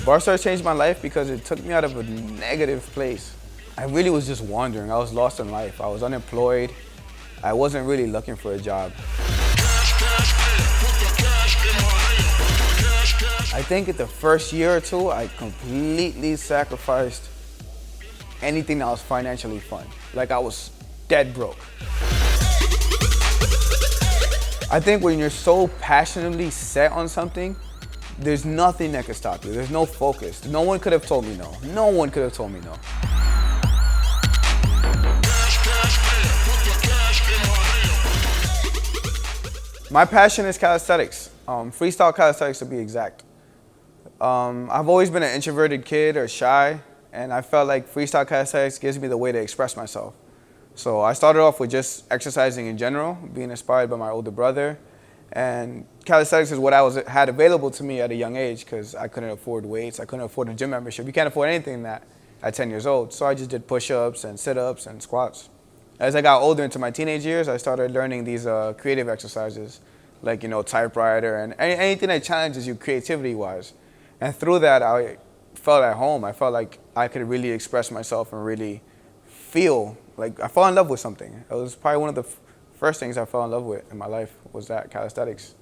BarStarzz changed my life because it took me out of a negative place. I really was just wandering. I was lost in life. I was unemployed. I wasn't really looking for a job. I think at the first year or two, I completely sacrificed anything that was financially fun. Like I was dead broke. I think when you're so passionately set on something, there's nothing that could stop you. There's no focus. No one could have told me no. No one could have told me no. My passion is calisthenics, freestyle calisthenics to be exact. I've always been an introverted kid or shy, and I felt like freestyle calisthenics gives me the way to express myself. So I started off with just exercising in general, being inspired by my older brother. And calisthenics is what had available to me at a young age because I couldn't afford weights, I couldn't afford a gym membership. You can't afford anything that at 10 years old. So I just did push-ups and sit-ups and squats. As I got older into my teenage years, I started learning these creative exercises, like, typewriter and anything that challenges you creativity-wise. And through that, I felt at home. I felt like I could really express myself and really feel like I fell in love with something. It was probably one of the first things I fell in love with in my life was that, calisthenics.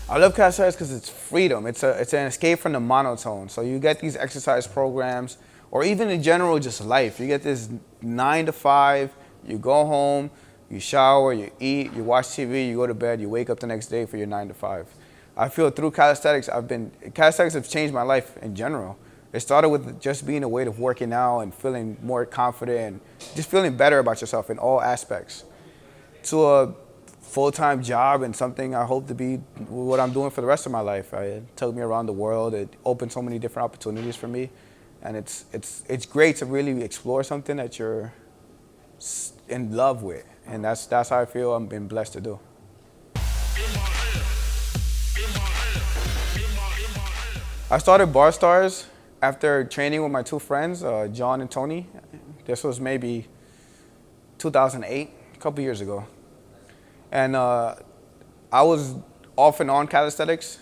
I love calisthenics because it's freedom. It's an escape from the monotone. So you get these exercise programs, or even in general, just life. You get this 9 to 5, you go home, you shower, you eat, you watch TV, you go to bed, you wake up the next day for your 9 to 5. I feel through calisthenics, calisthenics have changed my life in general. It started with just being a way of working out and feeling more confident and just feeling better about yourself in all aspects. To a full-time job and something I hope to be what I'm doing for the rest of my life. It took me around the world. It opened so many different opportunities for me. And it's great to really explore something that you're in love with. And that's how I feel I've been blessed to do. I started BarStarzz after training with my two friends, John and Tony. This was maybe 2008, a couple years ago. And I was off and on calisthenics,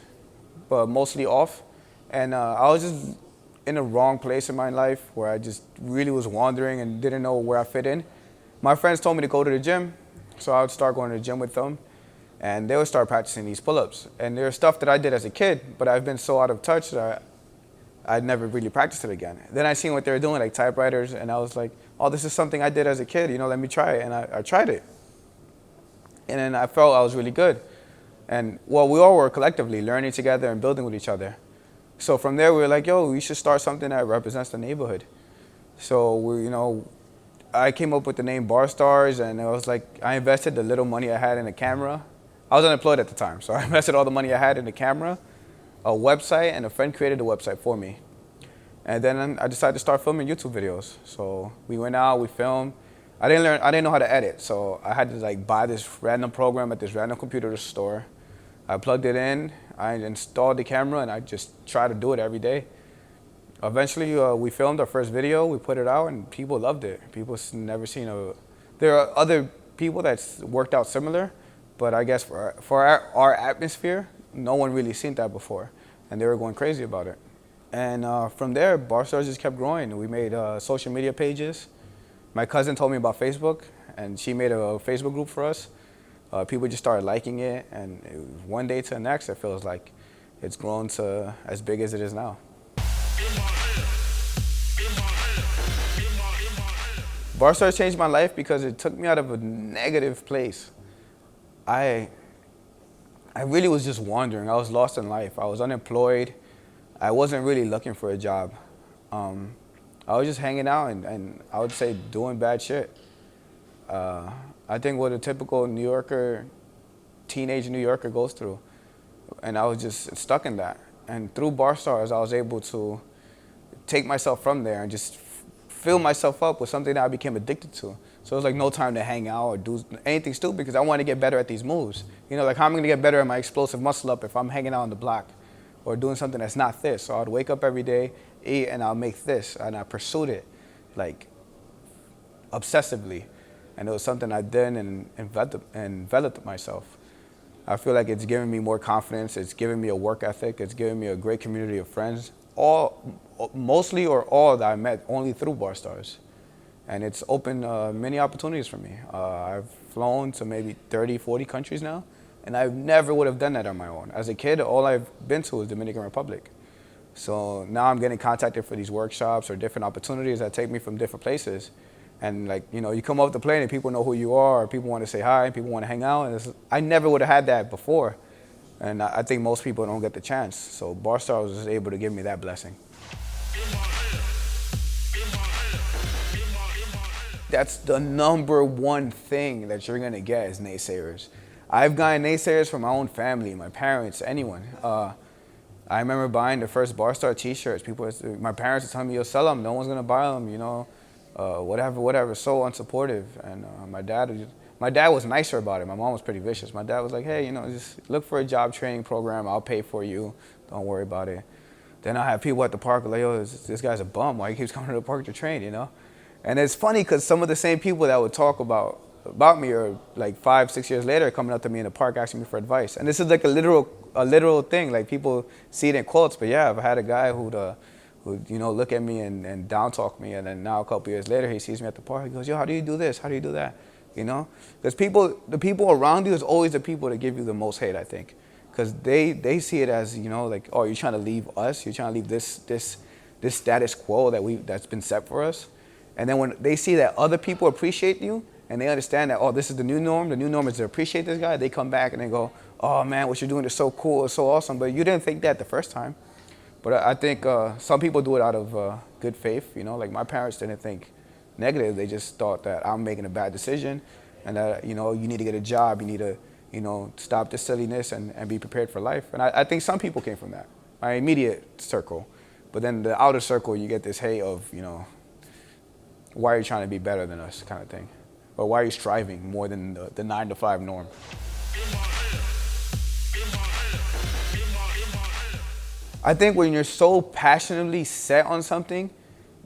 but mostly off. And I was just in the wrong place in my life where I just really was wandering and didn't know where I fit in. My friends told me to go to the gym, so I would start going to the gym with them. And they would start practicing these pull-ups. And there's stuff that I did as a kid, but I've been so out of touch that I'd never really practiced it again. Then I seen what they were doing, like typewriters, and I was like, oh, this is something I did as a kid, let me try it. And I tried it. And then I felt I was really good. And well, we all were collectively learning together and building with each other. So from there, we were like, yo, we should start something that represents the neighborhood. So I came up with the name BarStarzz, and it was like, I invested the little money I had in a camera. I was unemployed at the time, so I invested all the money I had in the camera, a website, and a friend created the website for me. And then I decided to start filming YouTube videos. So we went out, we filmed. I didn't know how to edit, so I had to buy this random program at this random computer store. I plugged it in, I installed the camera, and I just tried to do it every day. Eventually, we filmed our first video, we put it out, and people loved it. People never seen there are other people that's worked out similar, but I guess for our atmosphere, no one really seen that before, and they were going crazy about it. And from there, BarStarzz just kept growing. We made social media pages. My cousin told me about Facebook, and she made a Facebook group for us. People just started liking it, and one day to the next, it feels like it's grown to as big as it is now. BarStarzz changed my life because it took me out of a negative place. I really was just wandering. I was lost in life. I was unemployed. I wasn't really looking for a job. I was just hanging out and I would say doing bad shit. I think what a typical New Yorker, teenage New Yorker goes through. And I was just stuck in that. And through BarStarzz, I was able to take myself from there and just fill myself up with something that I became addicted to. So it was like no time to hang out or do anything stupid because I wanted to get better at these moves. How am I gonna get better at my explosive muscle up if I'm hanging out on the block or doing something that's not this. So I'd wake up every day, eat, and I'll make this, and I pursued it, like obsessively, and it was something I did and enveloped myself. I feel like it's given me more confidence. It's given me a work ethic. It's given me a great community of friends. Mostly or all that I met only through BarStarzz. And it's opened many opportunities for me. I've flown to maybe 30, 40 countries now, and I never would have done that on my own. As a kid, all I've been to is Dominican Republic. So now I'm getting contacted for these workshops or different opportunities that take me from different places. And like, you know, you come off the plane and people know who you are, or people want to say hi, people want to hang out. And I never would have had that before. And I think most people don't get the chance. So BarStarzz was able to give me that blessing. That's the #1 thing that you're gonna get is naysayers. I've gotten naysayers from my own family, my parents, anyone. I remember buying the first BarStarzz t-shirts. My parents would tell me, "Yo, sell them. No one's gonna buy them. You know, whatever." So unsupportive. And my dad was nicer about it. My mom was pretty vicious. My dad was like, "Hey, you know, just look for a job training program. I'll pay for you. Don't worry about it." Then I have people at the park like, "Yo, this guy's a bum. Why he keeps coming to the park to train?" You know. And it's funny because some of the same people that would talk about me are like 5, 6 years later coming up to me in the park asking me for advice. And this is like a literal thing. Like people see it in quotes, but yeah, I've had a guy who'd you know, look at me and down talk me, and then now a couple years later he sees me at the park. He goes, "Yo, how do you do this? How do you do that?" You know, because the people around you is always the people that give you the most hate, I think, because they see it as, you know, like, oh, you're trying to leave us, you're trying to leave this status quo that's been set for us. And then when they see that other people appreciate you and they understand that, oh, this is the new norm is to appreciate this guy, they come back and they go, "Oh man, what you're doing is so cool, it's so awesome." But you didn't think that the first time. But I think some people do it out of good faith, you know, like my parents didn't think negative. They just thought that I'm making a bad decision and that, you know, you need to get a job, you need to, you know, stop this silliness and be prepared for life. And I think some people came from that, my immediate circle. But then the outer circle, you get this hate of, you know, why are you trying to be better than us kind of thing? Or why are you striving more than the 9-to-5 norm? I think when you're so passionately set on something,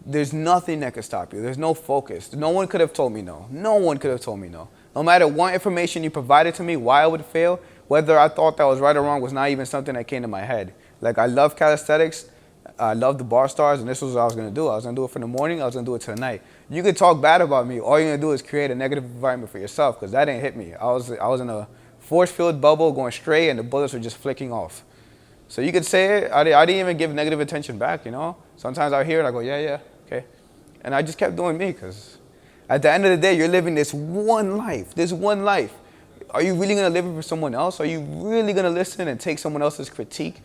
there's nothing that could stop you. There's no focus. No one could have told me no. No one could have told me no. No matter what information you provided to me, why I would fail, whether I thought that was right or wrong was not even something that came to my head. Like, I love calisthenics. I love the BarStarzz, and this was what I was going to do. I was going to do it for the morning. I was going to do it to the night. You could talk bad about me. All you're going to do is create a negative environment for yourself, because that didn't hit me. I was in a force-filled bubble going straight, and the bullets were just flicking off. So you could say it. I didn't even give negative attention back, you know? Sometimes I hear it, I go, yeah, okay. And I just kept doing me, because at the end of the day, you're living this one life. Are you really going to live it for someone else? Are you really going to listen and take someone else's critique?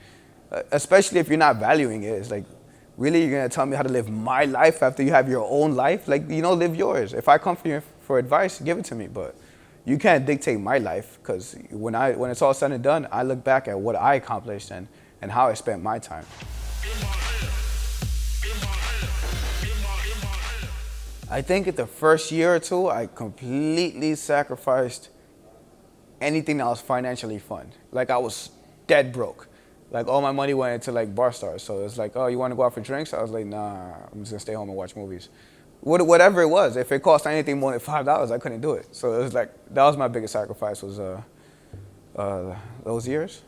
Especially if you're not valuing it. It's like, really, you're going to tell me how to live my life after you have your own life? Like, you know, live yours. If I come for advice, give it to me. But you can't dictate my life, because when it's all said and done, I look back at what I accomplished and how I spent my time. I think at the first year or two, I completely sacrificed anything that was financially fun. Like, I was dead broke. Like, all my money went into like BarStarzz. So it's like, "Oh, you want to go out for drinks?" I was like, "Nah, I'm just gonna stay home and watch movies." Whatever it was, if it cost anything more than $5, I couldn't do it. So it was like, that was my biggest sacrifice, was those years.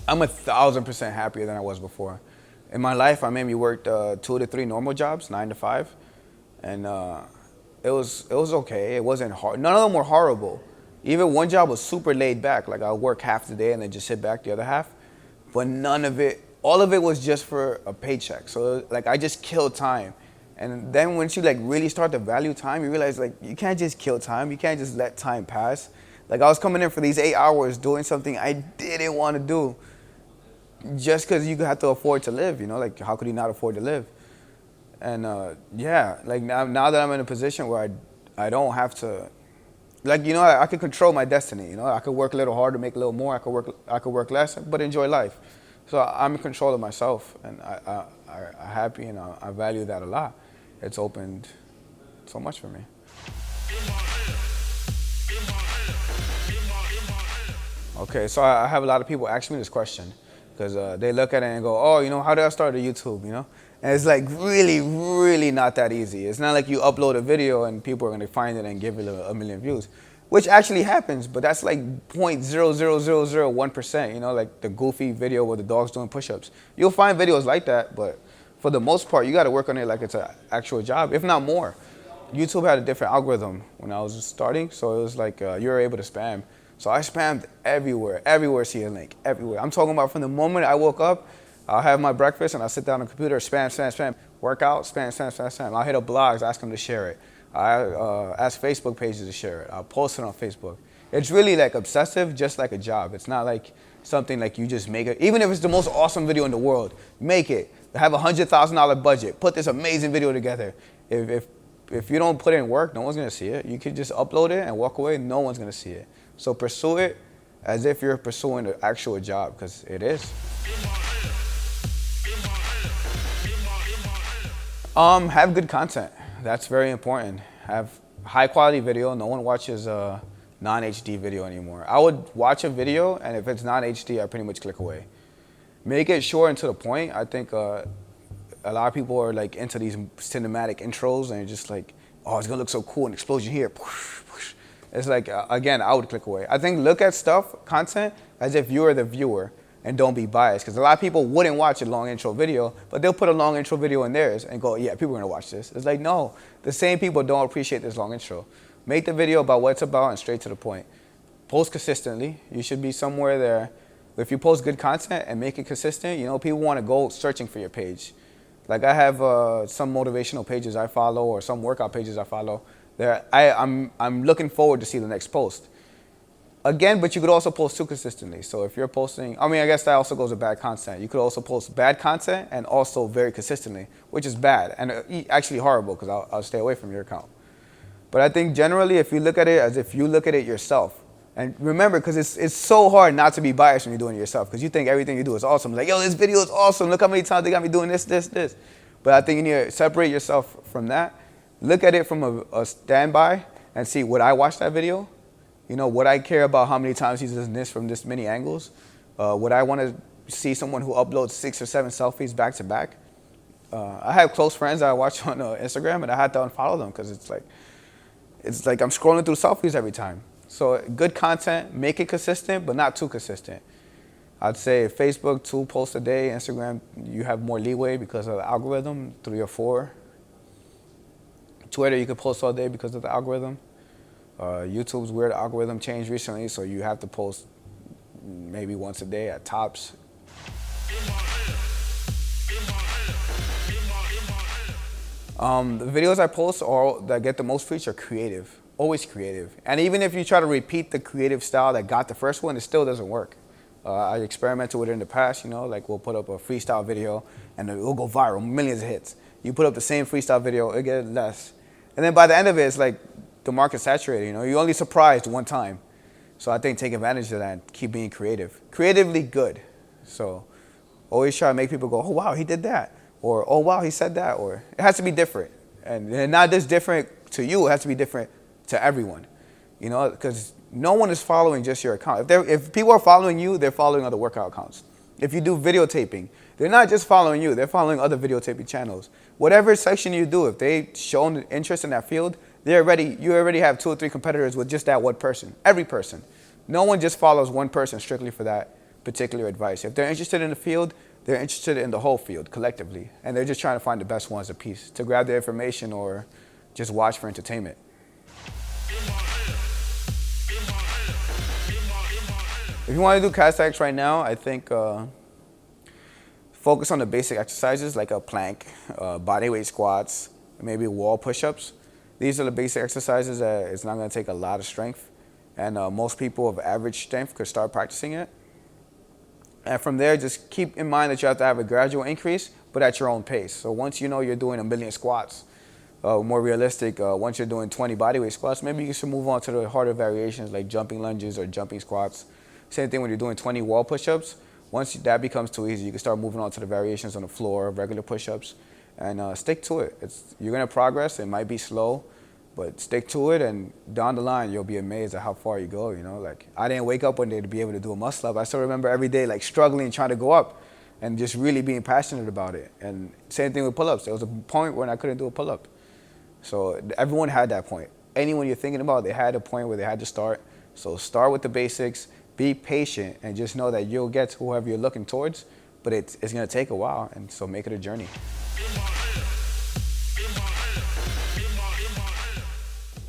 I'm 1,000% happier than I was before. In my life, I maybe worked 2 to 3 normal jobs, 9 to 5, and it was okay. It wasn't hard. None of them were horrible. Even one job was super laid back. Like, I'll work half the day and then just sit back the other half. But all of it was just for a paycheck. So like, I just killed time. And then once you like really start to value time, you realize like, you can't just kill time. You can't just let time pass. Like, I was coming in for these 8 hours doing something I didn't want to do just because you have to afford to live, you know? Like, how could you not afford to live? And yeah, like now that I'm in a position where I don't have to, like, you know, I could control my destiny. You know, I could work a little harder, make a little more. I could work less, but enjoy life. So I'm in control of myself, and I'm happy, and I value that a lot. It's opened so much for me. Okay, so I have a lot of people ask me this question because they look at it and go, oh, how did I start a YouTube, And it's like really, really not that easy. It's not like you upload a video and people are going to find it and give it a million views, which actually happens, but that's like 0.00001%, like the goofy video where the dog's doing push-ups. You'll find videos like that, but for the most part, you got to work on it like it's an actual job, if not more. YouTube had a different algorithm when I was starting, so it was like you were able to spam. So I spammed everywhere see a link, everywhere. I'm talking about from the moment I woke up, I'll have my breakfast and I'll sit down on the computer, spam. Workout, spam. I'll hit up blogs, ask them to share it. I ask Facebook pages to share it. I'll post it on Facebook. It's really like obsessive, just like a job. It's not like something like you just make it. Even if it's the most awesome video in the world, make it. Have a $100,000 budget. Put this amazing video together. If you don't put in work, no one's gonna see it. You could just upload it and walk away. No one's gonna see it. So pursue it as if you're pursuing an actual job, because it is. Have good content. That's very important. Have high quality video. No one watches non-HD video anymore. I would watch a video, and if it's non-HD, I pretty much click away. Make it short and to the point. I think a lot of people are like into these cinematic intros and just like, oh, it's gonna look so cool, an explosion here. It's like, again, I would click away. I think look at content, as if you're the viewer and don't be biased. Because a lot of people wouldn't watch a long intro video, but they'll put a long intro video in theirs and go, yeah, people are gonna watch this. It's like, no, the same people don't appreciate this long intro. Make the video about what it's about and straight to the point. Post consistently. You should be somewhere there. If you post good content and make it consistent, people want to go searching for your page. Like I have some motivational pages I follow or some workout pages I follow. I'm looking forward to see the next post. Again, but you could also post too consistently. So if you're posting, I guess that also goes with bad content. You could also post bad content and also very consistently, which is bad and actually horrible, because I'll stay away from your account. But I think generally, if you look at it as if you look at it yourself, and remember, because it's so hard not to be biased when you're doing it yourself, because you think everything you do is awesome. Like, yo, this video is awesome. Look how many times they got me doing this. But I think you need to separate yourself from that. Look at it from a standby and see, would I watch that video? Would I care about how many times he's doing this from this many angles? Would I want to see someone who uploads 6 or 7 selfies back to back? I have close friends that I watch on Instagram, and I had to unfollow them because it's like I'm scrolling through selfies every time. So good content, make it consistent, but not too consistent. I'd say Facebook, 2 posts a day. Instagram, you have more leeway because of the algorithm, 3 or 4. Twitter, you can post all day because of the algorithm. YouTube's weird algorithm changed recently, so you have to post maybe once a day at tops. The videos I post that get the most reach are creative, always creative. And even if you try to repeat the creative style that got the first one, it still doesn't work. I experimented with it in the past, like we'll put up a freestyle video and it will go viral, millions of hits. You put up the same freestyle video, it gets less. And then by the end of it, it's like the market's saturated, You're only surprised one time. So I think take advantage of that and keep being creative. Creatively good. So always try to make people go, oh, wow, he did that. Or, oh, wow, he said that. Or it has to be different. And not just different to you, it has to be different to everyone. Because no one is following just your account. If people are following you, they're following other workout accounts. If you do videotaping, they're not just following you, they're following other videotaping channels. Whatever section you do, if they've shown interest in that field, you already have 2 or 3 competitors with just that one person, every person. No one just follows one person strictly for that particular advice. If they're interested in the field, they're interested in the whole field collectively, and they're just trying to find the best ones a piece to grab their information or just watch for entertainment. If you want to do calisthenics right now, I think focus on the basic exercises like a plank, bodyweight squats, maybe wall push-ups. These are the basic exercises that it's not going to take a lot of strength, and most people of average strength could start practicing it. And from there, just keep in mind that you have to have a gradual increase, but at your own pace. So once you know you're doing 1 million squats, more realistic, once you're doing 20 bodyweight squats, maybe you should move on to the harder variations like jumping lunges or jumping squats. Same thing when you're doing 20 wall push-ups. Once that becomes too easy, you can start moving on to the variations on the floor, regular push-ups, and stick to it. You're going to progress. It might be slow. But stick to it, and down the line, you'll be amazed at how far you go, you know? Like, I didn't wake up one day to be able to do a muscle up. I still remember every day, like, struggling, trying to go up, and just really being passionate about it. And same thing with pull-ups. There was a point when I couldn't do a pull-up. So everyone had that point. Anyone you're thinking about, they had a point where they had to start. So start with the basics, be patient, and just know that you'll get to whoever you're looking towards, but it's gonna take a while, and so make it a journey.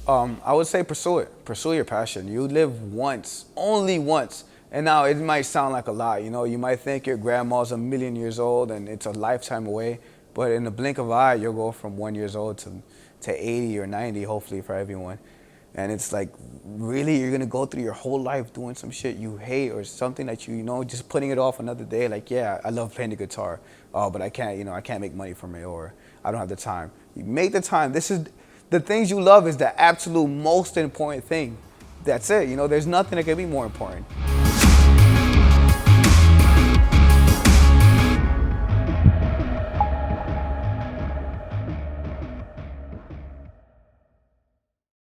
I would say pursue it. Pursue your passion. You live once, only once. And now it might sound like a lot, you know, you might think your grandma's 1,000,000 years old and it's a lifetime away, but in the blink of an eye, you'll go from 1 year old to 80 or 90, hopefully for everyone. And it's like, really, you're gonna go through your whole life doing some shit you hate or something that you know, just putting it off another day. Like, yeah, I love playing the guitar, but I can't, you know, I can't make money from it, or I don't have the time. You make the time. This is, the things you love is the absolute most important thing. That's it, you know, there's nothing that can be more important.